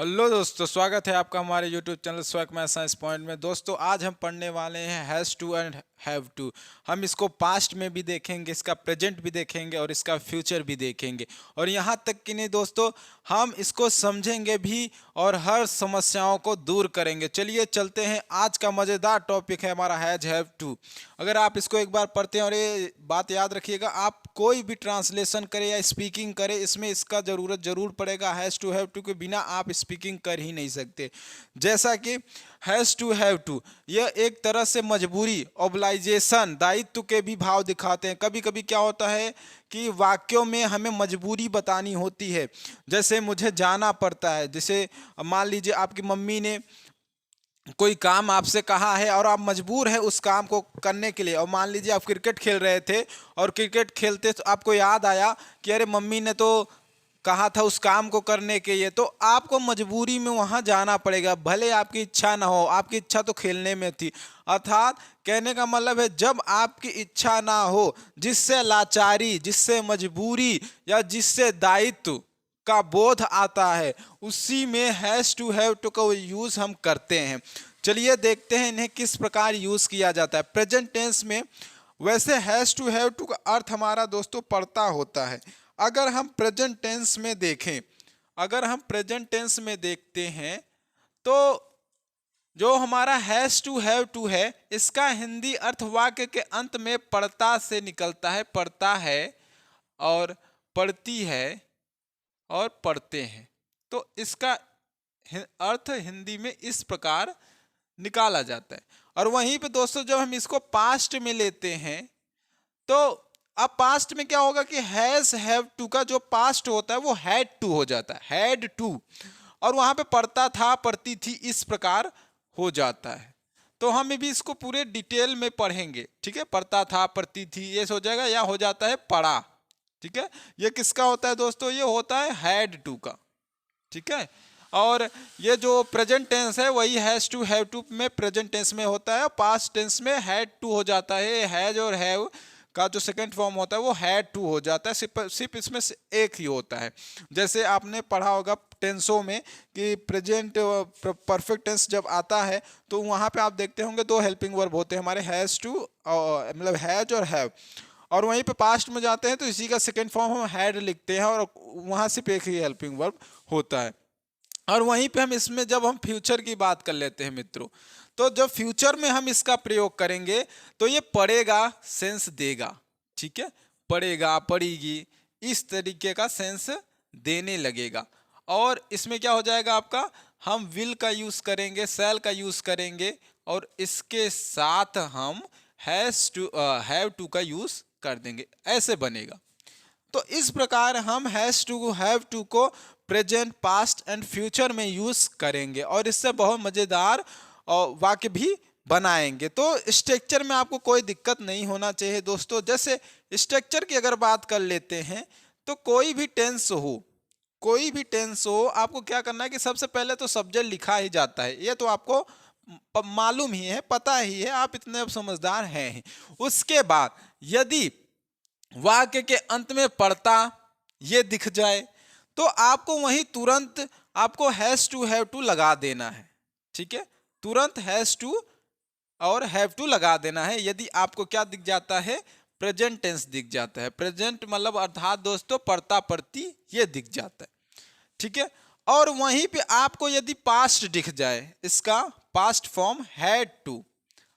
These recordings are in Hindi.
हेलो दोस्तों, स्वागत है आपका हमारे यूट्यूब चैनल स्वैक मैथ साइंस पॉइंट में। दोस्तों आज हम पढ़ने वाले हैं has to and have to. हम इसको पास्ट में भी देखेंगे, इसका प्रेजेंट भी देखेंगे और इसका फ्यूचर भी देखेंगे। और यहाँ तक कि नहीं दोस्तों, हम इसको समझेंगे भी और हर समस्याओं को दूर करेंगे। चलिए चलते हैं। आज का मज़ेदार टॉपिक है हमारा हैज हैव टू। अगर आप इसको एक बार पढ़ते हैं, और ये बात याद रखिएगा, आप कोई भी ट्रांसलेशन करें या स्पीकिंग करें, इसमें इसका ज़रूरत ज़रूर पड़ेगा। हैज़ टू हैव टू के बिना आप स्पीकिंग कर ही नहीं सकते। जैसा कि हैज़ टू हैव टू, यह एक तरह से मजबूरी, ऑब्लाइजेशन, दायित्व के भी भाव दिखाते हैं। कभी कभी क्या होता है कि वाक्यों में हमें मजबूरी बतानी होती है। जैसे मुझे जाना पड़ता है, जैसे मान लीजिए आपकी मम्मी ने कोई काम आपसे कहा है और आप मजबूर है उस काम को करने के लिए। और मान लीजिए आप क्रिकेट खेल रहे थे और क्रिकेट खेलते तो आपको याद आया कि अरे मम्मी ने तो कहा था उस काम को करने के लिए, तो आपको मजबूरी में वहां जाना पड़ेगा, भले आपकी इच्छा ना हो। आपकी इच्छा तो खेलने में थी। अर्थात कहने का मतलब है, जब आपकी इच्छा ना हो, जिससे लाचारी, जिससे मजबूरी या जिससे दायित्व का बोध आता है, उसी में हैज़ टू हैव टू का यूज़ हम करते हैं। चलिए देखते हैं इन्हें किस प्रकार यूज़ किया जाता है प्रेजेंट टेंस में। वैसे हैज़ टू हैव टू का अर्थ हमारा दोस्तों पड़ता होता है। अगर हम प्रेजेंट टेंस में देखें, अगर हम प्रेजेंट टेंस में देखते हैं, तो जो हमारा हैज़ टू हैव टू है, इसका हिंदी अर्थ वाक्य के अंत में पड़ता से निकलता है। पड़ता है और पढ़ती है और पढ़ते हैं। तो इसका अर्थ हिंदी में इस प्रकार निकाला जाता है। और वहीं पे दोस्तों जब हम इसको पास्ट में लेते हैं, तो अब पास्ट में क्या होगा कि हैज हैव टू का जो पास्ट होता है वो हैड टू हो जाता है, हैड टू। और वहां पे पढ़ता था, पढ़ती थी, इस प्रकार हो जाता है। तो हम भी इसको पूरे डिटेल में पढ़ेंगे। ठीक है, पढ़ता था, पढ़ती थी, ये हो जाएगा, या हो जाता है पढ़ा। ठीक है, ये किसका होता है दोस्तों? ये होता है हैड टू का। ठीक है, और ये जो प्रेजेंट टेंस है वही हैज टू हैव टू में प्रेजेंट टेंस में होता है। पास्ट टेंस में हैड टू हो जाता है। हैज और हैव का जो सेकंड फॉर्म होता है वो हैड टू हो जाता है। सिर्फ इसमें से एक ही होता है। जैसे आपने पढ़ा होगा टेंसों में कि प्रेजेंट परफेक्ट टेंस जब आता है, तो वहाँ पे आप देखते होंगे दो हेल्पिंग वर्ब होते हैं हमारे, हैज टू मतलब हैज और हैव। और वहीं पे पास्ट में जाते हैं तो इसी का सेकेंड फॉर्म हम हैड लिखते हैं, और वहाँ सिर्फ एक ही हेल्पिंग वर्ब होता है। और वहीं पे हम इसमें जब हम फ्यूचर की बात कर लेते हैं मित्रों, तो जब फ्यूचर में हम इसका प्रयोग करेंगे तो ये पढ़ेगा सेंस देगा। ठीक है, पढ़ेगा, पढ़ेगी, इस तरीके का सेंस देने लगेगा। और इसमें क्या हो जाएगा आपका, हम विल का यूज करेंगे, शैल का यूज करेंगे, और इसके साथ हम हैज टू हैव टू का यूज कर देंगे, ऐसे बनेगा। तो इस प्रकार हम हैज टू हैव टू को प्रेजेंट, पास्ट एंड फ्यूचर में यूज करेंगे, और इससे बहुत मजेदार वाक्य भी बनाएंगे। तो स्ट्रक्चर में आपको कोई दिक्कत नहीं होना चाहिए दोस्तों। जैसे स्ट्रक्चर की अगर बात कर लेते हैं, तो कोई भी टेंस हो, कोई भी टेंस हो, आपको क्या करना है कि सबसे पहले तो सब्जेक्ट लिखा ही जाता है। ये तो आपको मालूम ही है, पता ही है, आप इतने अब समझदार हैं ही। उसके बाद यदि वाक्य के अंत में पढ़ता ये दिख जाए, तो आपको वहीं तुरंत आपको हैज टू हैव टू लगा देना है। ठीक है, तुरंत हैज टू और हैव टू लगा देना है। यदि आपको क्या दिख जाता है, प्रेजेंट टेंस दिख जाता है। प्रेजेंट मतलब अर्थात दोस्तों पढ़ता, पढ़ती, ये दिख जाता है। ठीक है, और वहीं पे आपको यदि पास्ट दिख जाए, इसका पास्ट फॉर्म हैड टू,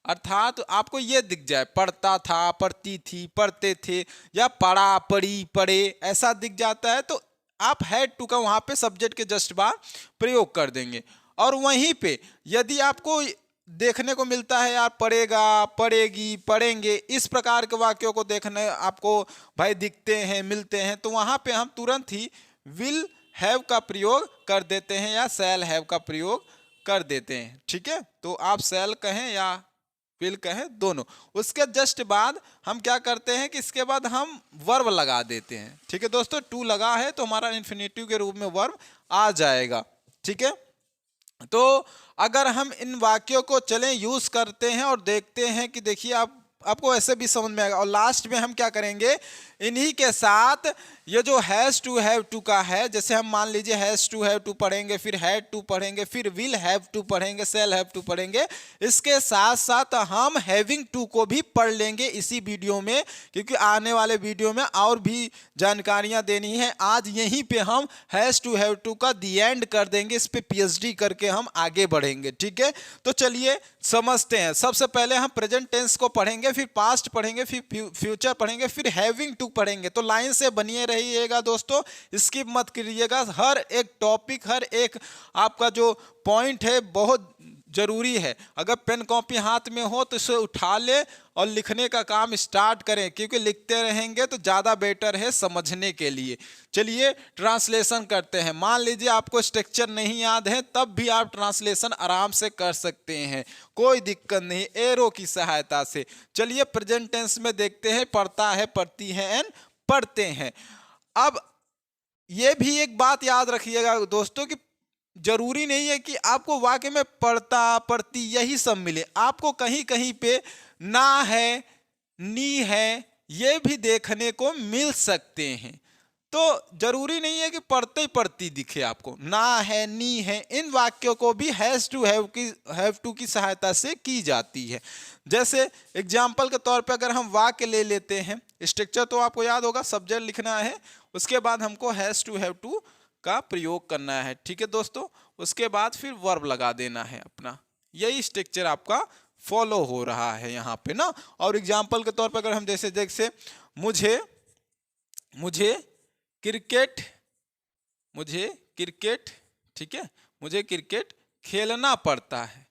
अर्थात आपको ये दिख जाए, पढ़ता था, पढ़ती थी, पढ़ते थे, या पढ़ा, पढ़ी, पढ़े, ऐसा दिख जाता है, तो आप हैड टू का वहां पे सब्जेक्ट के जस्ट बाद प्रयोग कर देंगे। और वहीं पे यदि आपको देखने को मिलता है यार पढ़ेगा, पढ़ेगी, पढ़ेंगे, इस प्रकार के वाक्यों को देखने आपको भाई दिखते हैं, मिलते हैं, तो वहां पे हम तुरंत ही विल हैव का प्रयोग कर देते हैं या शैल हैव का प्रयोग कर देते हैं। ठीक है, तो आप शैल कहें या विल कहें, दोनों। उसके जस्ट बाद हम क्या करते हैं कि इसके बाद हम वर्ब लगा देते हैं। ठीक है दोस्तों, टू लगा है तो हमारा इन्फिनेटिव के रूप में वर्ब आ जाएगा। ठीक है, तो अगर हम इन वाक्यों को चलें यूज करते हैं और देखते हैं कि देखिए आपको ऐसे भी समझ में आएगा। और लास्ट में हम क्या करेंगे, इन्हीं के साथ ये जो हैज टू हैव टू का है, जैसे हम मान लीजिए हैज टू हैव टू पढ़ेंगे, फिर हैड टू पढ़ेंगे, फिर विल हैव टू पढ़ेंगे, शैल हैव टू पढ़ेंगे, इसके साथ साथ हम हैविंग टू को भी पढ़ लेंगे इसी वीडियो में, क्योंकि आने वाले वीडियो में और भी जानकारियां देनी है। आज यहीं पे हम हैज टू हैव टू का दी एंड कर देंगे, इस पे पीएचडी करके हम आगे बढ़ेंगे। ठीक है, तो चलिए समझते हैं। सबसे पहले हम प्रेजेंट टेंस को पढ़ेंगे, फिर पास्ट पढ़ेंगे, फिर फ्यूचर पढ़ेंगे, फिर हैविंग टू पढ़ेंगे। तो लाइन से बनिए रहिएगा दोस्तों, स्किप मत करिएगा। हर एक टॉपिक, हर एक आपका जो पॉइंट है बहुत जरूरी है। अगर पेन कॉपी हाथ में हो तो इसे उठा ले और लिखने का काम स्टार्ट करें, क्योंकि लिखते रहेंगे तो ज़्यादा बेटर है समझने के लिए। चलिए ट्रांसलेशन करते हैं। मान लीजिए आपको स्ट्रक्चर नहीं याद है, तब भी आप ट्रांसलेशन आराम से कर सकते हैं, कोई दिक्कत नहीं, एरो की सहायता से। चलिए प्रेजेंट टेंस में देखते हैं, पढ़ता है, पढ़ती है एंड पढ़ते हैं। अब ये भी एक बात याद रखिएगा दोस्तों कि जरूरी नहीं है कि आपको वाक्य में पढ़ता पढ़ती यही सब मिले। आपको कहीं कहीं पे ना है, नी है, ये भी देखने को मिल सकते हैं। तो जरूरी नहीं है कि पढ़ते ही पढ़ती दिखे आपको। ना है, नी है, इन वाक्यों को भी हैज टू हैव टू की सहायता से की जाती है। जैसे एग्जाम्पल के तौर पे अगर हम वाक्य ले लेते हैं, स्ट्रक्चर तो आपको याद होगा, सब्जेक्ट लिखना है, उसके बाद हमको हैज टू हैव टू का प्रयोग करना है। ठीक है दोस्तों, उसके बाद फिर वर्ब लगा देना है अपना। यही स्ट्रक्चर आपका फॉलो हो रहा है यहाँ पे ना। और एग्जाम्पल के तौर पर अगर हम जैसे जैसे मुझे मुझे क्रिकेट मुझे क्रिकेट ठीक है, मुझे क्रिकेट खेलना पड़ता है।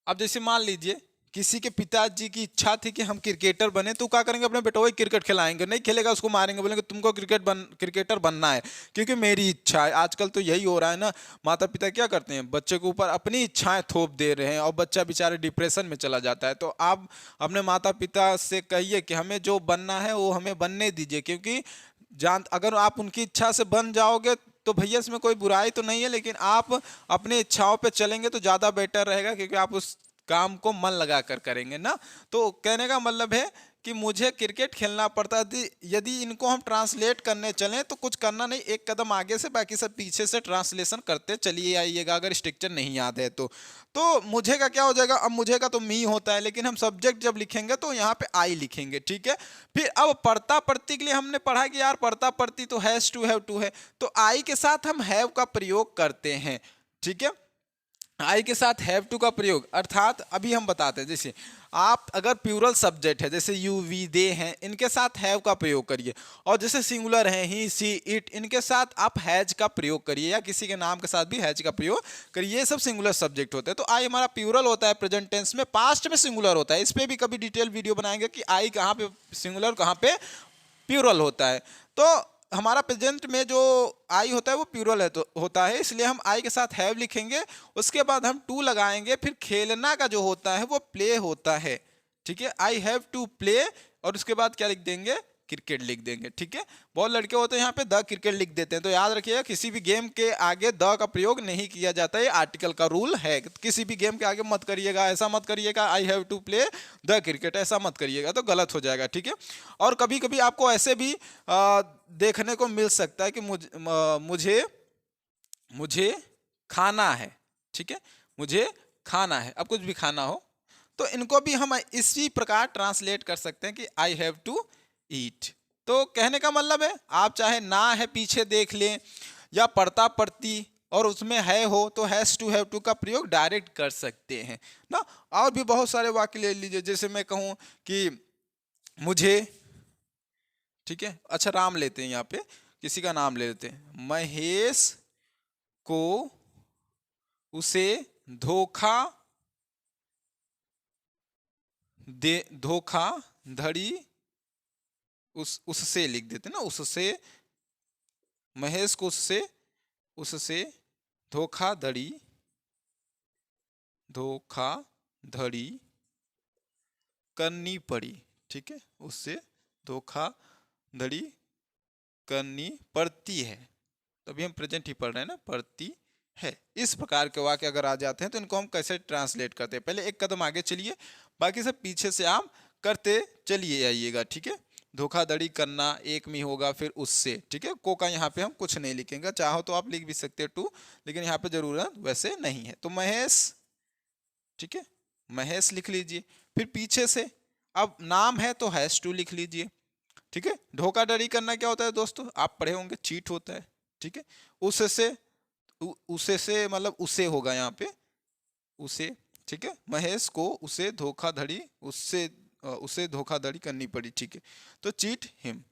अब जैसे मान लीजिए किसी के पिताजी की इच्छा थी कि हम क्रिकेटर बने, तो क्या करेंगे, अपने बेटों को क्रिकेट खिलाएंगे, नहीं खेलेगा उसको मारेंगे, बोलेंगे तुमको क्रिकेटर बनना है क्योंकि मेरी इच्छा है। आजकल तो यही हो रहा है ना, माता पिता क्या करते हैं, बच्चे के ऊपर अपनी इच्छाएं थोप दे रहे हैं और बच्चा बेचारे डिप्रेशन में चला जाता है। तो आप अपने माता पिता से कहिए कि हमें जो बनना है वो हमें बनने दीजिए, क्योंकि अगर आप उनकी इच्छा से बन जाओगे तो भैया इसमें कोई बुराई तो नहीं है, लेकिन आप अपने इच्छाओं पे चलेंगे तो ज़्यादा बेटर रहेगा, क्योंकि आप उस काम को मन लगा कर करेंगे ना। तो कहने का मतलब है कि मुझे क्रिकेट खेलना पड़ता है। यदि इनको हम ट्रांसलेट करने चलें तो कुछ करना नहीं, एक कदम आगे से बाकी सब पीछे से ट्रांसलेशन करते चलिए आइएगा, अगर स्ट्रक्चर नहीं याद है तो मुझे का क्या हो जाएगा, अब मुझे का तो मी होता है, लेकिन हम सब्जेक्ट जब लिखेंगे तो यहाँ पे आई लिखेंगे। ठीक है, फिर अब पढ़ता पढ़ती के लिए हमने पढ़ा कि यार पढ़ता पढ़ती तो हैज टू हैव टू है, तो आई के साथ हम हैव का प्रयोग करते हैं। ठीक है, आई के साथ हैव टू का प्रयोग, अर्थात अभी हम बताते हैं, जैसे आप अगर प्लूरल सब्जेक्ट है, जैसे यू वी दे हैं, इनके साथ हैव का प्रयोग करिए। और जैसे सिंगुलर है ही सी इट, इनके साथ आप हैज का प्रयोग करिए, या किसी के नाम के साथ भी हैज का प्रयोग करिए। ये सब सिंगुलर सब्जेक्ट होते हैं। तो आई हमारा प्लूरल होता है प्रेजेंट टेंस में, पास्ट में सिंगुलर होता है। इस पर भी कभी डिटेल वीडियो बनाएंगे कि आई कहाँ पे सिंगुलर कहाँ पे प्लूरल होता है। तो हमारा प्रेजेंट में जो आई होता है वो प्लूरल है तो होता है, इसलिए हम आई के साथ हैव लिखेंगे, उसके बाद हम टू लगाएंगे, फिर खेलना का जो होता है वो प्ले होता है। ठीक है, आई हैव टू प्ले, और उसके बाद क्या लिख देंगे, क्रिकेट लिख देंगे। ठीक है, बहुत लड़के होते हैं यहाँ पे द क्रिकेट लिख देते हैं, तो याद रखिएगा किसी भी गेम के आगे द का प्रयोग नहीं किया जाता है, ये आर्टिकल का रूल है। किसी भी गेम के आगे मत करिएगा, ऐसा मत करिएगा I have to play the cricket, ऐसा मत करिएगा, तो गलत हो जाएगा। ठीक है, और कभी कभी आपको ऐसे भी देखने को मिल सकता है कि मुझे खाना है। ठीक है, मुझे खाना है, अब कुछ भी खाना हो तो इनको भी हम इसी प्रकार ट्रांसलेट कर सकते हैं कि आई हैव टू ईट। तो कहने का मतलब है, आप चाहे ना है पीछे देख लें, या पढ़ता पढ़ती और उसमें है हो तो हैज टू हैव टू का प्रयोग डायरेक्ट कर सकते हैं ना। और भी बहुत सारे वाक्य ले लीजिए, जैसे मैं कहूँ कि मुझे, ठीक है, अच्छा राम लेते हैं, यहाँ पे किसी का नाम ले लेते हैं, महेश को उसे धोखाधड़ी उससे लिख देते ना, उससे, महेश को उससे धोखाधड़ी करनी पड़ी। ठीक है, उससे धोखाधड़ी करनी पड़ती है, तभी हम प्रेजेंट ही पढ़ रहे हैं ना, पड़ती है। इस प्रकार के वाक्य अगर आ जाते हैं तो इनको हम कैसे ट्रांसलेट करते हैं, पहले एक कदम आगे चलिए, बाकी सब पीछे से आप करते चलिए आइएगा, ठीक है। धोखाधड़ी करना एक में होगा, फिर उससे, ठीक है। को का यहाँ पे हम कुछ नहीं लिखेंगे, चाहो तो आप लिख भी सकते हैं टू, लेकिन यहाँ पे जरूरत वैसे नहीं है। तो महेश, ठीक है, महेश लिख लीजिए। फिर पीछे से अब नाम है तो हैश टू लिख लीजिए, ठीक है। धोखाधड़ी करना क्या होता है दोस्तों, आप पढ़े होंगे, चीट होता है, ठीक है। उससे उसे से मतलब उसे होगा यहाँ पे, उसे, ठीक है। महेश को उसे धोखाधड़ी, उसे धोखाधड़ी करनी पड़ी, ठीक है। तो चीट हिम,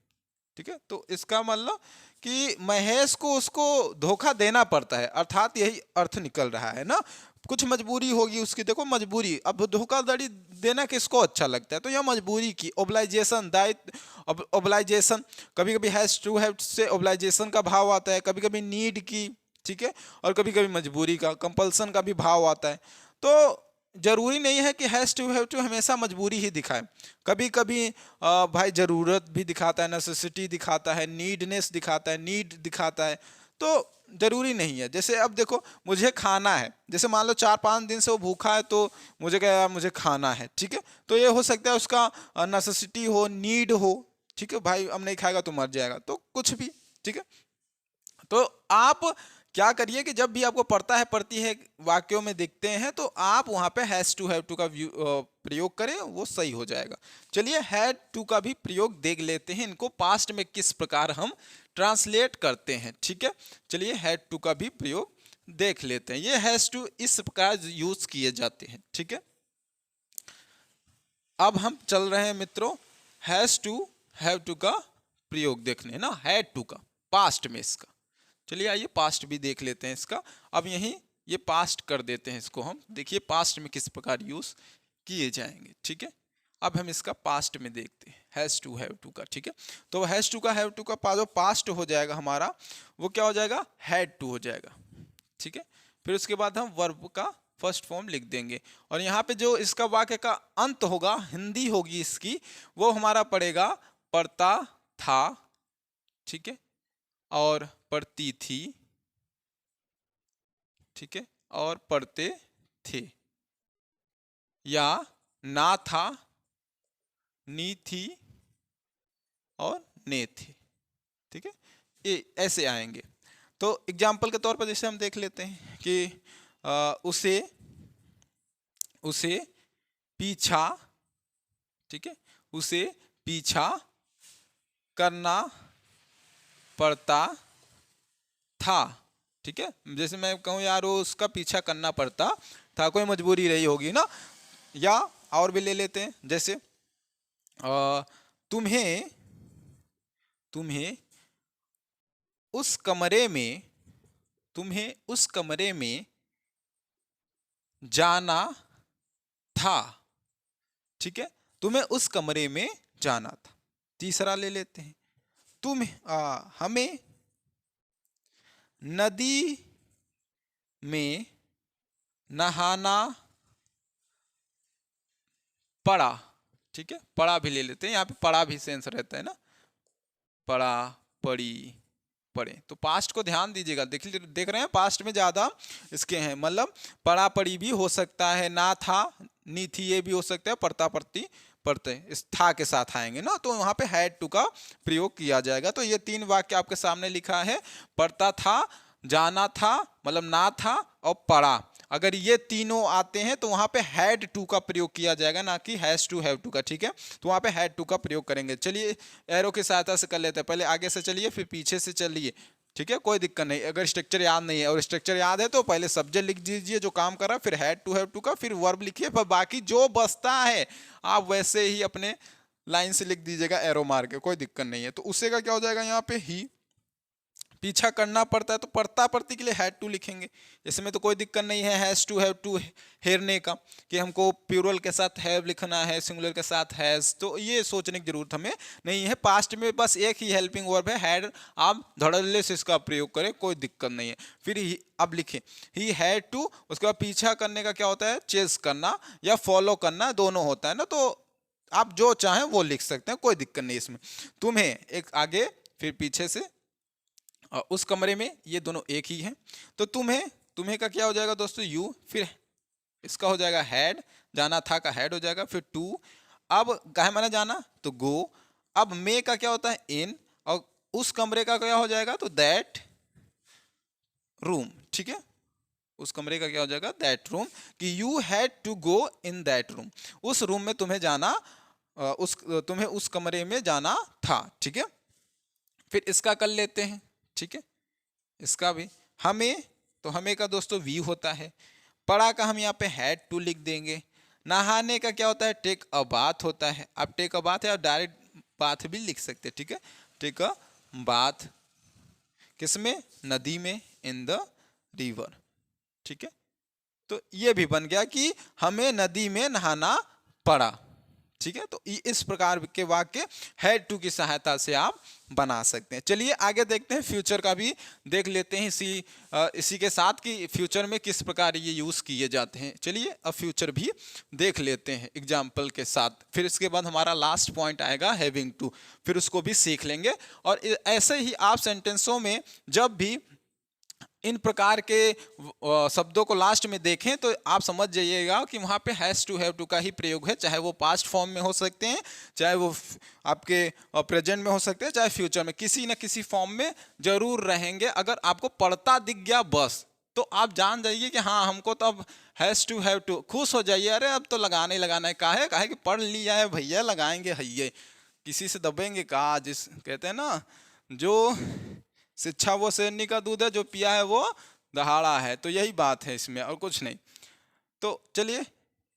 ठीक है। तो इसका मतलब कि महेश को उसको धोखा देना पड़ता है, अर्थात यही अर्थ निकल रहा है ना। कुछ मजबूरी होगी उसकी, देखो मजबूरी, अब धोखाधड़ी देना किसको अच्छा लगता है, तो यह मजबूरी की, ओब्लाइजेशन, दायित्व, ओब्लाइजेशन, कभी कभी हैज टू हैव से ओब्लाइजेशन का भाव आता है, कभी कभी नीड की, ठीक है, और कभी कभी मजबूरी का, कंपल्सन का भी भाव आता है। तो जरूरी नहीं है कि हैज टू हैव टू हमेशा मजबूरी ही दिखाए, कभी कभी भाई जरूरत भी दिखाता है, नेसेसिटी दिखाता है, नीडनेस दिखाता है, नीड दिखाता है। तो जरूरी नहीं है। जैसे अब देखो, मुझे खाना है, जैसे मान लो 4-5 दिन से वो भूखा है, तो मुझे क्या यार मुझे खाना है, ठीक है। तो ये हो सकता है उसका नेसेसिटी हो, नीड हो, ठीक है, भाई अब नहीं खाएगा तो मर जाएगा, तो कुछ भी, ठीक है। तो आप क्या करिए कि जब भी आपको पढ़ता है, पढ़ती है, वाक्यों में देखते हैं, तो आप वहां पे हैज टू हैव टू का प्रयोग करें, वो सही हो जाएगा। चलिए हैड टू का भी प्रयोग देख लेते हैं, इनको पास्ट में किस प्रकार हम ट्रांसलेट करते हैं, ठीक है। चलिए हैड टू का भी प्रयोग देख लेते हैं। ये हैज टू इस प्रकार यूज किए जाते हैं, ठीक है। अब हम चल रहे हैं मित्रों हैज टू हैव टू का प्रयोग देखने ना, हैड टू का पास्ट में इसका। चलिए आइए पास्ट भी देख लेते हैं इसका। अब यहीं ये पास्ट कर देते हैं इसको हम, देखिए पास्ट में किस प्रकार यूज किए जाएंगे, ठीक है। अब हम इसका पास्ट में देखते हैं हैज टू हैव टू का, ठीक है। तो हैज टू का हैव टू का जो पास्ट हो जाएगा हमारा, वो क्या हो जाएगा, हैड टू हो जाएगा, ठीक है। फिर उसके बाद हम वर्ब का फर्स्ट फॉर्म लिख देंगे, और यहाँ पे जो इसका वाक्य का अंत होगा, हिंदी होगी इसकी, वो हमारा पड़ेगा पढ़ता था, ठीक है, और पढ़ती थी, ठीक है, और पढ़ते थे, या ना था, नी थी, और ने थे, ठीक है। ये ऐसे आएंगे। तो एग्जाम्पल के तौर पर जैसे हम देख लेते हैं कि उसे पीछा, ठीक है, उसे पीछा करना पड़ता था, ठीक है। जैसे मैं कहूँ यार वो उसका पीछा करना पड़ता था, कोई मजबूरी रही होगी ना। या और भी ले लेते हैं, जैसे तुम्हें उस कमरे में, तुम्हें उस कमरे में जाना था, ठीक है, तुम्हें उस कमरे में जाना था। तीसरा ले लेते हैं, हमें नदी में नहाना पड़ा, ठीक है, पड़ा भी ले लेते हैं, यहाँ पे पड़ा भी सेंस रहता है ना, पड़ा, पड़ी, पढ़े। तो पास्ट को ध्यान दीजिएगा, देख रहे हैं पास्ट में ज्यादा इसके हैं, मतलब पढ़ा पढ़ी भी हो सकता है, ना था, नी थी, ये भी हो सकता है, पढ़ता पढ़ती पढ़ते, इस था के साथ आएंगे ना, तो वहां पे हैड टू का प्रयोग किया जाएगा। तो ये 3 वाक्य आपके सामने लिखा है, पढ़ता था, जाना था मतलब ना था, और पढ़ा। अगर ये तीनों आते हैं तो वहां पे हैड टू का प्रयोग किया जाएगा, ना कि हैज टू हैव टू का, ठीक है। तो वहां पे हैड टू का प्रयोग करेंगे। चलिए एरो की सहायता से कर लेते हैं, पहले आगे से चलिए फिर पीछे से चलिए, ठीक है, कोई दिक्कत नहीं। अगर स्ट्रक्चर याद नहीं है, और स्ट्रक्चर याद है तो पहले सब्जेक्ट लिख दीजिए जो काम कर रहा है, फिर हैड टू हैव टू का, फिर वर्ब लिखिए, पर बाकी जो बसता है आप वैसे ही अपने लाइन से लिख दीजिएगा, एरो मार के, कोई दिक्कत नहीं है। तो उससे का क्या हो जाएगा, यहाँ पे ही पीछा करना पड़ता है तो पढ़ता पढ़ती के लिए हैड टू लिखेंगे, इसमें तो कोई दिक्कत नहीं है। हैज टू हैव टू हेरने का, कि हमको प्लूरल के साथ हैव लिखना है, सिंगुलर के साथ हैज, तो ये सोचने की जरूरत हमें नहीं है। पास्ट में बस एक ही हेल्पिंग वर्ब है हैड, आप धड़ल्ले से इसका प्रयोग करें, कोई दिक्कत नहीं है। फिर अब लिखें ही हैड टू, उसके बाद पीछा करने का क्या होता है, चेस करना या फॉलो करना, दोनों होता है ना, तो आप जो चाहें वो लिख सकते हैं, कोई दिक्कत नहीं इसमें। तुम्हें एक आगे फिर पीछे से, उस कमरे में, ये दोनों एक ही हैं। तो तुम्हें का क्या हो जाएगा दोस्तों, यू, फिर इसका हो जाएगा हैड, जाना था का हैड हो जाएगा, फिर टू, अब कहे मैंने जाना तो गो। अब मे का क्या होता है इन, और उस कमरे का क्या हो जाएगा तो दैट रूम, ठीक है। उस कमरे का क्या हो जाएगा दैट रूम, कि you had to go in that room, उस रूम में तुम्हें जाना, तुम्हें उस कमरे में जाना था, ठीक है। फिर इसका कर लेते हैं, ठीक है। इसका भी हमें, तो हमें का दोस्तों वी होता है, पढ़ा का हम यहाँ पे हैड टू लिख देंगे, नहाने का क्या होता है टेक अ बाथ होता है। अब टेक अ बाथ है, आप डायरेक्ट बाथ भी लिख सकते हैं, ठीक है। टेक अ बाथ किसमें, नदी में, इन द रिवर, ठीक है। तो ये भी बन गया कि हमें नदी में नहाना पड़ा, ठीक है। तो इस प्रकार के वाक्य हैड टू की सहायता से आप बना सकते हैं। चलिए आगे देखते हैं, फ्यूचर का भी देख लेते हैं इसी के साथ कि फ्यूचर में किस प्रकार ये यूज किए जाते हैं। चलिए अब फ्यूचर भी देख लेते हैं एग्जाम्पल के साथ, फिर इसके बाद हमारा लास्ट पॉइंट आएगा हैविंग टू, फिर उसको भी सीख लेंगे। और ऐसे ही आप सेंटेंसों में जब भी इन प्रकार के शब्दों को लास्ट में देखें तो आप समझ जाइएगा कि वहाँ पे हैज टू हैव टू का ही प्रयोग है, चाहे वो पास्ट फॉर्म में हो सकते हैं, चाहे वो आपके प्रेजेंट में हो सकते हैं, चाहे फ्यूचर में, किसी न किसी फॉर्म में जरूर रहेंगे। अगर आपको पढ़ता दिख गया बस, तो आप जान जाइए कि हाँ हमको तो अब हैज टू हैव टू, खुश हो जाइए, अरे अब तो लगाना ही लगाना है, काहे कि पढ़ लिया है भैया, लगाएंगे हइये, किसी से दबेंगे कहा, जिस कहते हैं ना, जो शिक्षा वो शेरनी का दूध है, जो पिया है वो दहाड़ा है। तो यही बात है इसमें, और कुछ नहीं। तो चलिए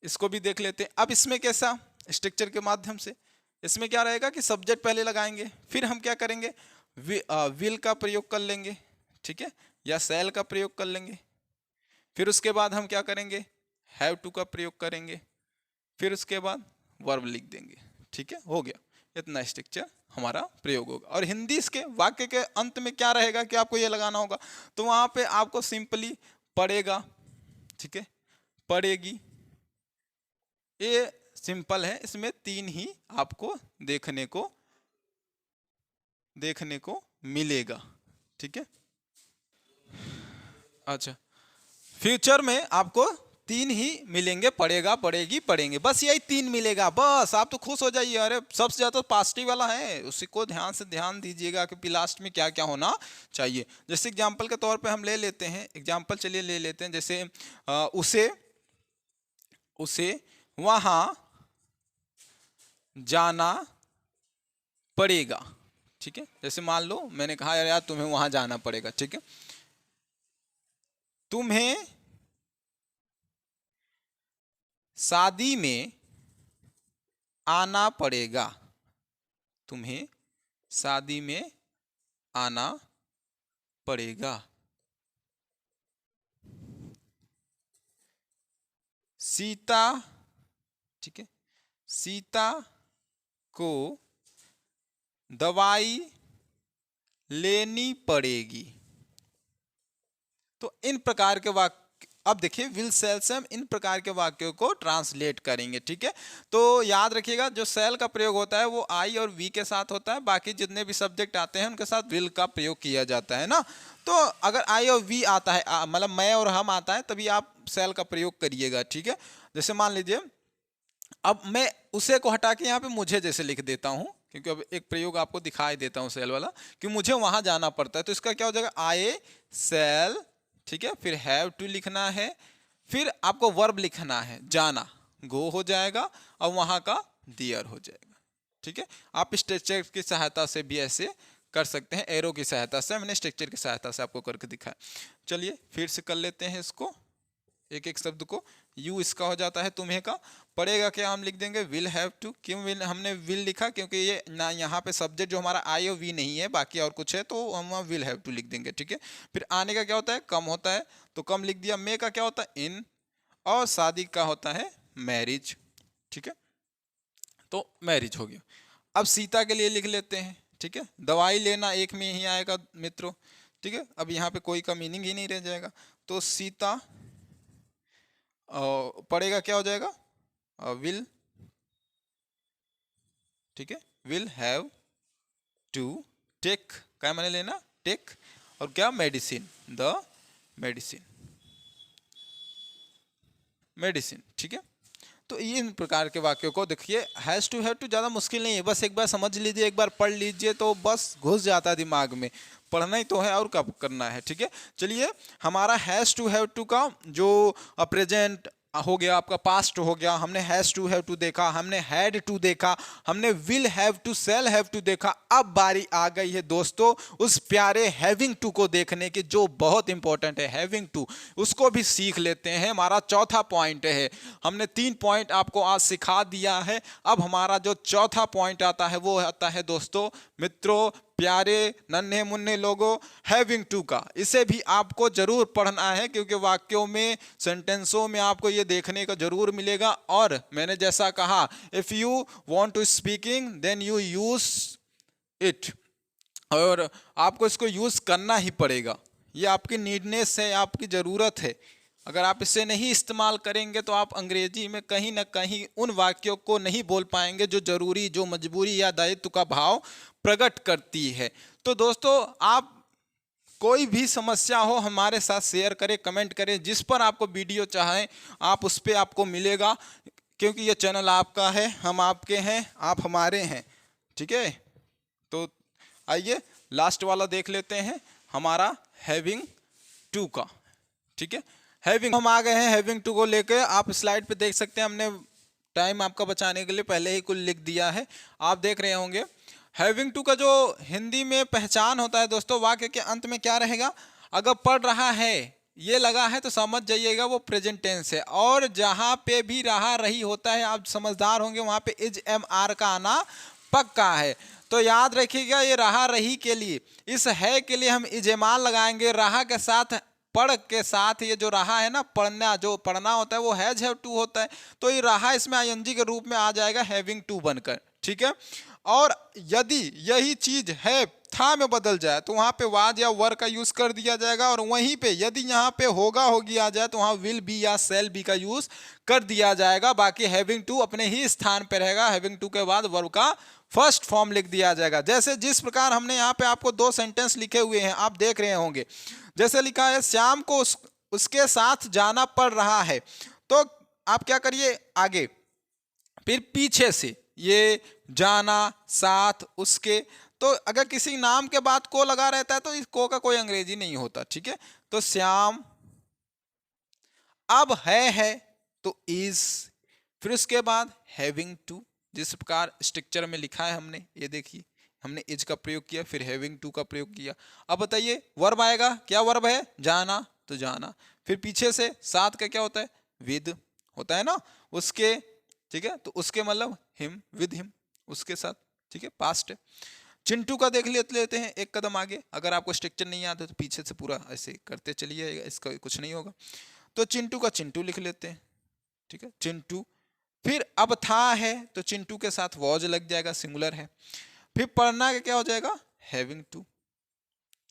इसको भी देख लेते हैं। अब इसमें कैसा स्ट्रक्चर के माध्यम से, इसमें क्या रहेगा कि सब्जेक्ट पहले लगाएंगे, फिर हम क्या करेंगे विल का प्रयोग कर लेंगे, ठीक है, या सेल का प्रयोग कर लेंगे। फिर उसके बाद हम क्या करेंगे हैव टू का प्रयोग करेंगे, फिर उसके बाद वर्ब लिख देंगे, ठीक है। हो गया, इतना स्ट्रक्चर हमारा प्रयोग होगा। और हिंदी इसके वाक्य के अंत में क्या रहेगा कि आपको ये लगाना होगा, तो वहां पे आपको सिंपली पढ़ेगा, ठीक है, पढ़ेगी, ये सिंपल है। इसमें तीन ही आपको देखने को मिलेगा, ठीक है। अच्छा, फ्यूचर में आपको तीन ही मिलेंगे, पढ़ेगा, पढ़ेगी, पढ़ेंगे, बस यही तीन मिलेगा, बस आप तो खुश हो जाइए। अरे सबसे ज्यादा पॉजिटिव वाला है, उसी को ध्यान दीजिएगा कि लास्ट में क्या क्या होना चाहिए। जैसे एग्जांपल के तौर पे हम ले लेते हैं एग्जांपल, चलिए ले लेते हैं, जैसे उसे वहां जाना पड़ेगा, ठीक है। जैसे मान लो मैंने कहा यार तुम्हें वहां जाना पड़ेगा, ठीक है। तुम्हें शादी में आना पड़ेगा, तुम्हें शादी में आना पड़ेगा। सीता, ठीक है, सीता को दवाई लेनी पड़ेगी। तो इन प्रकार के वाक्य, अब देखिए विल सेल से हम इन प्रकार के वाक्यों को ट्रांसलेट करेंगे, ठीक है। तो याद रखिएगा जो सेल का प्रयोग होता है वो आई और वी के साथ होता है, बाकी जितने भी सब्जेक्ट आते हैं उनके साथ विल का प्रयोग किया जाता है ना। तो अगर आई और वी आता है, मतलब मैं और हम आता है, तभी आप सेल का प्रयोग करिएगा, ठीक है। जैसे मान लीजिए अब मैं उसे को हटा के यहाँ पे मुझे जैसे लिख देता हूँ, क्योंकि अब एक प्रयोग आपको दिखाई देता हूँ सेल वाला, कि मुझे वहां जाना पड़ता है, तो इसका क्या हो जाएगा आई सेल, ठीक है। फिर हैव टू लिखना है, फिर आपको वर्ब लिखना है, जाना, गो हो जाएगा, और वहां का दियर हो जाएगा, ठीक है। आप स्ट्रक्चर की सहायता से भी ऐसे कर सकते हैं, एरो की सहायता से, मैंने स्ट्रक्चर की सहायता से आपको करके दिखाया। चलिए फिर से कर लेते हैं इसको, एक एक शब्द को। यू इसका हो जाता है तुम्हें का, पड़ेगा क्या हम लिख देंगे विल हैव टू। क्यों विल हमने विल लिखा, क्योंकि ये ना यहाँ पे सब्जेक्ट जो हमारा आई और वी नहीं है, बाकी और कुछ है, तो हम विल हैव टू लिख देंगे, ठीक है। फिर आने का क्या होता है कम होता है, तो कम लिख दिया। मे का क्या होता है इन, और शादी का होता है मैरिज, ठीक है। तो मैरिज हो गया। अब सीता के लिए लिख लेते हैं, ठीक है। दवाई लेना एक में ही आएगा मित्रों, ठीक है। अब यहाँ पे कोई का मीनिंग ही नहीं रह जाएगा, तो सीता पड़ेगा क्या हो जाएगा विल, ठीक है, विल हैव टू टेक, क्या मैंने लेना टेक, और क्या मेडिसिन, द मेडिसिन, ठीक है। तो इन प्रकार के वाक्यों को देखिए, हैज़ टू हैव टू ज़्यादा मुश्किल नहीं है, बस एक बार समझ लीजिए, एक बार पढ़ लीजिए तो बस घुस जाता है दिमाग में। पढ़ना ही तो है और कब करना है, ठीक है। चलिए, हमारा हैज़ टू हैव टू का जो प्रेजेंट हो गया, आपका पास्ट हो गया, हमने हैज़ टू हैव टू देखा, हमने हैड टू देखा, हमने will have to, shall have to देखा। अब बारी आ गई है दोस्तों उस प्यारे हैविंग टू को देखने की, जो बहुत इंपॉर्टेंट है। हैविंग टू, उसको भी सीख लेते हैं। हमारा चौथा पॉइंट है। हमने 3 पॉइंट आपको आज सिखा दिया है। अब हमारा जो चौथा पॉइंट आता है वो आता है दोस्तों, मित्रों, प्यारे नन्हे मुन्ने लोगों, हैविंग टू का। इसे भी आपको जरूर पढ़ना है, क्योंकि वाक्यों में, सेंटेंसों में आपको ये देखने को जरूर मिलेगा। और मैंने जैसा कहा, if you want to speaking then you use it, और आपको इसको यूज करना ही पड़ेगा। ये आपकी नीडनेस है, आपकी जरूरत है। अगर आप इसे नहीं इस्तेमाल करेंगे तो आप अंग्रेजी में कहीं ना कहीं उन वाक्यों को नहीं बोल पाएंगे जो जरूरी, जो मजबूरी या दायित्व का भाव प्रकट करती है। तो दोस्तों, आप कोई भी समस्या हो हमारे साथ शेयर करें, कमेंट करें, जिस पर आपको वीडियो चाहें आप उस पर आपको मिलेगा, क्योंकि ये चैनल आपका है, हम आपके हैं, आप हमारे हैं, ठीक है। तो आइए लास्ट वाला देख लेते हैं, हमारा हैविंग टू का, ठीक है। हैविंग, हम आ गए हैं हैविंग टू को लेकर। आप स्लाइड पे देख सकते हैं, हमने टाइम आपका बचाने के लिए पहले ही कुल लिख दिया है, आप देख रहे होंगे। हैविंग टू का जो हिंदी में पहचान होता है दोस्तों, वाक्य के अंत में क्या रहेगा? अगर पढ़ रहा है ये लगा है तो समझ जाइएगा वो प्रेजेंट टेंस है। और जहां पे भी रहा रही होता है, आप समझदार होंगे, वहां पे इज एम आर का आना पक्का है। तो याद रखिएगा, ये रहा रही के लिए, इस है के लिए हम इजेमाल लगाएंगे। रहा के साथ, पढ़ के साथ, ये जो रहा है ना, पढ़ना, जो पढ़ना होता है वो हैज हैव टू होता है, तो ये रहा इसमें आईएनजी के रूप में आ जाएगा हैविंग टू बनकर, ठीक है। और यदि यही चीज है था में बदल जाए तो वहां पे वाज या वर का यूज कर दिया जाएगा, और वहीं पे यदि यहाँ पे होगा होगी आ जाए तो वहां विल बी या सेल बी का यूज कर दिया जाएगा। बाकी हैविंग टू अपने ही स्थान पे रहेगा। हैविंग टू के बाद वर्ब का फर्स्ट फॉर्म लिख दिया जाएगा। जैसे जिस प्रकार हमने यहाँ पे आपको 2 सेंटेंस लिखे हुए हैं, आप देख रहे होंगे। जैसे लिखा है, श्याम को उसके साथ जाना पड़ रहा है, तो आप क्या करिए, आगे फिर पीछे से ये जाना, साथ, उसके। तो अगर किसी नाम के बाद को लगा रहता है तो इस को का कोई अंग्रेजी नहीं होता, ठीक है। तो श्याम, अब है तो इज, फिर उसके बाद हैविंग टू, जिस प्रकार स्ट्रक्चर में लिखा है हमने, ये देखिए, हमने इज का प्रयोग किया, फिर हैविंग टू का प्रयोग किया। अब बताइए वर्ब आएगा, क्या वर्ब है? जाना, तो जाना। फिर पीछे से साथ का क्या होता है? विद होता है ना, उसके, ठीक है। तो उसके मतलब हिम, विद हिम, उसके साथ, ठीक है, पास्ट है। चिंटू का देख लेते हैं एक कदम आगे। अगर आपको स्ट्रक्चर नहीं आता तो पीछे से पूरा ऐसे करते चलिए, इसका कुछ नहीं होगा। तो चिंटू का चिंटू लिख लेते हैं, ठीक है, चिंटू। फिर अब था है तो चिंटू के साथ वॉज लग जाएगा, सिंगुलर है। फिर पढ़ना का क्या हो जाएगा? हैविंग टू,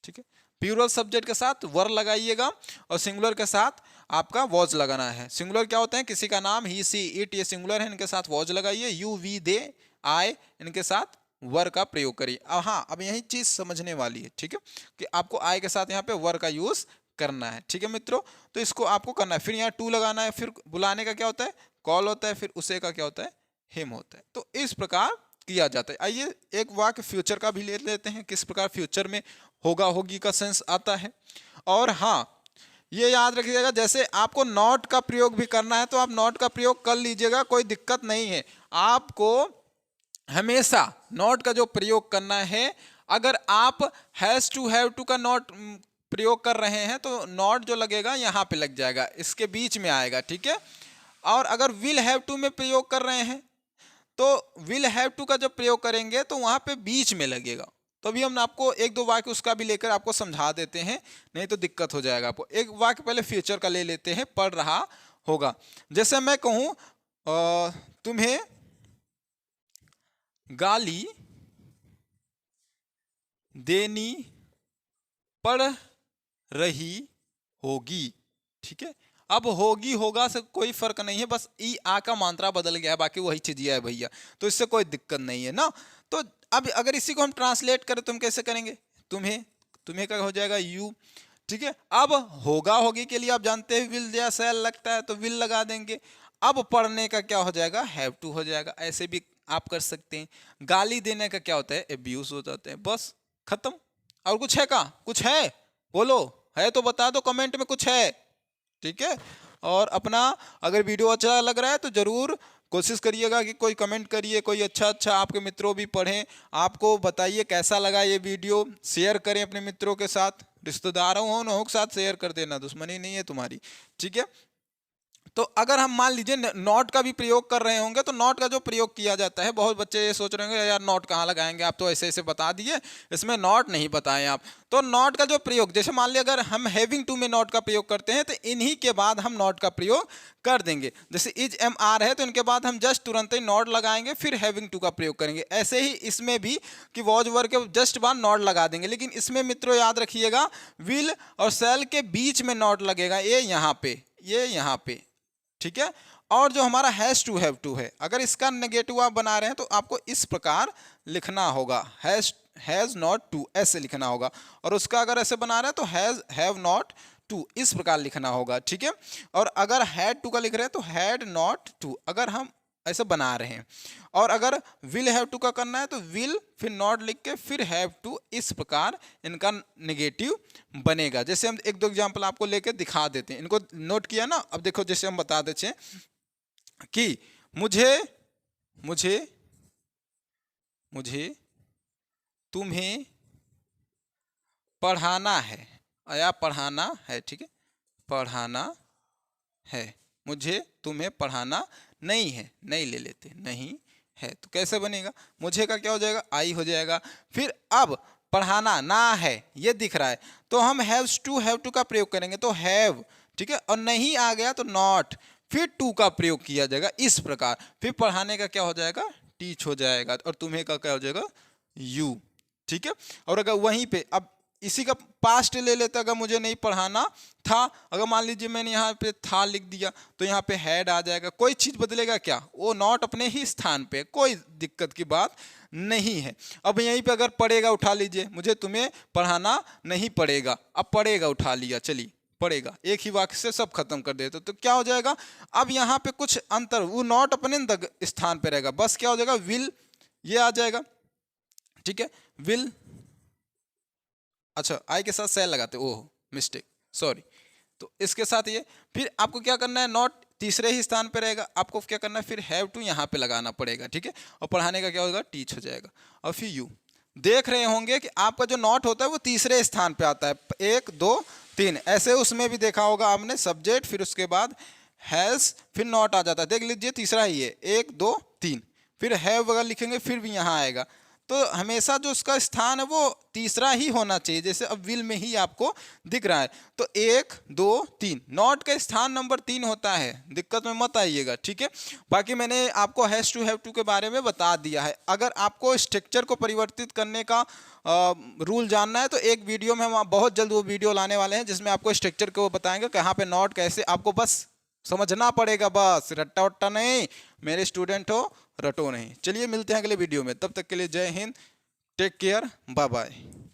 ठीक है। प्लूरल सब्जेक्ट के साथ वर लगाइएगा और सिंगुलर के साथ आपका वॉज लगाना है। सिंगुलर क्या होते हैं? किसी का नाम, ही, सी, इट, ये सिंगुलर है, इनके साथ वॉज लगाइए। यू, वी, दे, आए, इनके साथ वर का प्रयोग करिए। अब हाँ, अब यही चीज समझने वाली है, ठीक है, कि आपको आय के साथ यहाँ पे वर का यूज करना है, ठीक है मित्रों। तो इसको आपको करना है। फिर यहाँ टू लगाना है। फिर बुलाने का क्या होता है? कॉल होता है। फिर उसे का क्या होता है? हिम होता है। तो इस प्रकार किया जाता है। आइए एक वाक्य फ्यूचर का भी ले लेते हैं, किस प्रकार फ्यूचर में होगा होगी का सेंस आता है। और हाँ, ये याद रखिएगा, जैसे आपको नॉट का प्रयोग भी करना है तो आप नॉट का प्रयोग कर लीजिएगा, कोई दिक्कत नहीं है। आपको हमेशा नॉट का जो प्रयोग करना है, अगर आप हैज टू, हैव टू का नॉट प्रयोग कर रहे हैं तो नॉट जो लगेगा यहाँ पे लग जाएगा, इसके बीच में आएगा, ठीक है। और अगर विल हैव टू में प्रयोग कर रहे हैं तो विल हैव टू का जब प्रयोग करेंगे तो वहां पे बीच में लगेगा। तो अभी हम आपको एक दो वाक्य उसका भी लेकर आपको समझा देते हैं, नहीं तो दिक्कत हो जाएगा आपको। एक वाक्य पहले फ्यूचर का ले लेते हैं, पढ़ रहा होगा। जैसे मैं कहूं तुम्हें गाली देनी पड़ रही होगी, ठीक है। अब होगी होगा से कोई फर्क नहीं है, बस ई आ का मात्रा बदल गया है, बाकी वही चीज है भैया, तो इससे कोई दिक्कत नहीं है ना। तो अब अगर इसी को हम ट्रांसलेट करें तो हम कैसे करेंगे? तुम्हें, तुम्हें का हो जाएगा यू, ठीक है। अब होगा होगी के लिए आप जानते हैं विल या शैल लगता है तो विल लगा देंगे। अब पढ़ने का क्या हो जाएगा, हैव टू हो जाएगा। ऐसे भी आप कर सकते हैं। गाली देने का क्या होता है, एब्यूज हो जाते हैं। बस खत्म। और कुछ है का, कुछ है बोलो, है तो बता दो कमेंट में, कुछ है, ठीक है। और अपना अगर वीडियो अच्छा लग रहा है तो जरूर कोशिश करिएगा कि कोई कमेंट करिए, कोई अच्छा अच्छा आपके मित्रों भी पढ़ें, आपको बताइए कैसा लगा ये वीडियो, शेयर करें अपने मित्रों के साथ, रिश्तेदारों हो के साथ शेयर कर देना, दुश्मनी नहीं है तुम्हारी, ठीक है। तो अगर हम मान लीजिए नॉट का भी प्रयोग कर रहे होंगे, तो नॉट का जो प्रयोग किया जाता है, बहुत बच्चे ये सोच रहे होंगे यार नॉट कहाँ लगाएंगे, आप तो ऐसे ऐसे बता दिए, इसमें नॉट नहीं बताएं आप। तो नॉट का जो प्रयोग, जैसे मान लिया अगर हम हैविंग टू में नॉट का प्रयोग करते हैं, तो इन्हीं के बाद हम नॉट का प्रयोग कर देंगे। जैसे इज एम आर है तो इनके बाद हम जस्ट तुरंत ही नॉट लगाएंगे, फिर हैविंग टू का प्रयोग करेंगे। ऐसे ही इसमें भी कि वॉज वर्ब के जस्ट बाद नॉट लगा देंगे, लेकिन इसमें मित्रों याद रखिएगा विल और शैल के बीच में नॉट लगेगा, ये यहाँ पे, ये यहाँ पे, ठीक है। और जो हमारा हैज टू हैव टू है, अगर इसका नेगेटिव आप बना रहे हैं तो आपको इस प्रकार लिखना होगा, हैज नॉट टू, ऐसे लिखना होगा। और उसका अगर ऐसे बना रहे हैं तो हैज हैव नॉट टू, इस प्रकार लिखना होगा, ठीक है। और अगर हैड टू का लिख रहे हैं तो हैड नॉट टू, अगर हम ऐसे बना रहे हैं। और अगर विल हैव टू का करना है तो विल फिर नॉट लिख के फिर हैव टू, इस प्रकार इनका नेगेटिव बनेगा। जैसे हम एक दो एग्जांपल आपको लेके दिखा देते हैं, इनको नोट किया ना। अब देखो जैसे हम बता देते हैं कि मुझे मुझे मुझे तुम्हें पढ़ाना है, या पढ़ाना है, ठीक है, पढ़ाना है। मुझे तुम्हें पढ़ाना नहीं है, नहीं ले लेते, नहीं है, तो कैसे बनेगा, मुझे का क्या हो जाएगा, आई हो जाएगा। फिर अब पढ़ाना ना है ये दिख रहा है, तो हम हैव्स टू हैव टू का प्रयोग करेंगे, तो हैव, ठीक है। और नहीं आ गया तो नॉट, फिर टू का प्रयोग किया जाएगा, इस प्रकार। फिर पढ़ाने का क्या हो जाएगा, टीच हो जाएगा। और तुम्हें का क्या हो जाएगा, यू, ठीक है। और अगर वहीं पे अब इसी का पास्ट ले लेते, अगर मुझे नहीं पढ़ाना था, अगर मान लीजिए मैंने यहाँ पे था लिख दिया, तो यहाँ पे हैड आ जाएगा। कोई चीज बदलेगा क्या, वो नॉट अपने ही स्थान पे, कोई दिक्कत की बात नहीं है। अब यहीं पे अगर पढ़ेगा उठा लीजिए, मुझे तुम्हें पढ़ाना नहीं पड़ेगा, अब पढ़ेगा उठा लिया, चलिए पढ़ेगा, एक ही वाक्य से सब खत्म कर देते, तो क्या हो जाएगा, अब यहाँ पे कुछ अंतर, वो नॉट अपने स्थान पे रहेगा, बस क्या हो जाएगा, विल ये आ जाएगा, ठीक है। विल, अच्छा आई के साथ सेल लगाते, ओह मिस्टेक, सॉरी। तो इसके साथ ये, फिर आपको क्या करना है, नॉट तीसरे ही स्थान पे रहेगा, आपको क्या करना है, फिर हैव टू यहाँ पे लगाना पड़ेगा, ठीक है। और पढ़ाने का क्या होगा, टीच हो जाएगा। और फिर यू, देख रहे होंगे कि आपका जो नॉट होता है वो तीसरे स्थान पे आता है, 1 2 3, ऐसे उसमें भी देखा होगा आपने, सब्जेक्ट फिर उसके बाद हैज फिर नॉट आ जाता है, देख लीजिए तीसरा ही है, 1 2 3, फिर हैव अगर लिखेंगे फिर भी यहाँ आएगा। तो हमेशा जो उसका स्थान है वो तीसरा ही होना चाहिए, जैसे अब विल में ही आपको दिख रहा है, तो 1 2 3, नॉट का स्थान नंबर 3 होता है, दिक्कत में मत आइएगा, ठीक है। बाकी मैंने आपको हैज टू हैव टू के बारे में बता दिया है। अगर आपको स्ट्रक्चर को परिवर्तित करने का रूल जानना है तो एक वीडियो में हम बहुत जल्द वो वीडियो लाने वाले हैं जिसमें आपको स्ट्रक्चर को बताएंगे, कहाँ पे नॉट कैसे, आपको बस समझना पड़ेगा, बस रट्टा वट्टा नहीं, मेरे स्टूडेंट हो रटो नहीं। चलिए मिलते हैं अगले वीडियो में, तब तक के लिए Jai Hind, take care, bye bye.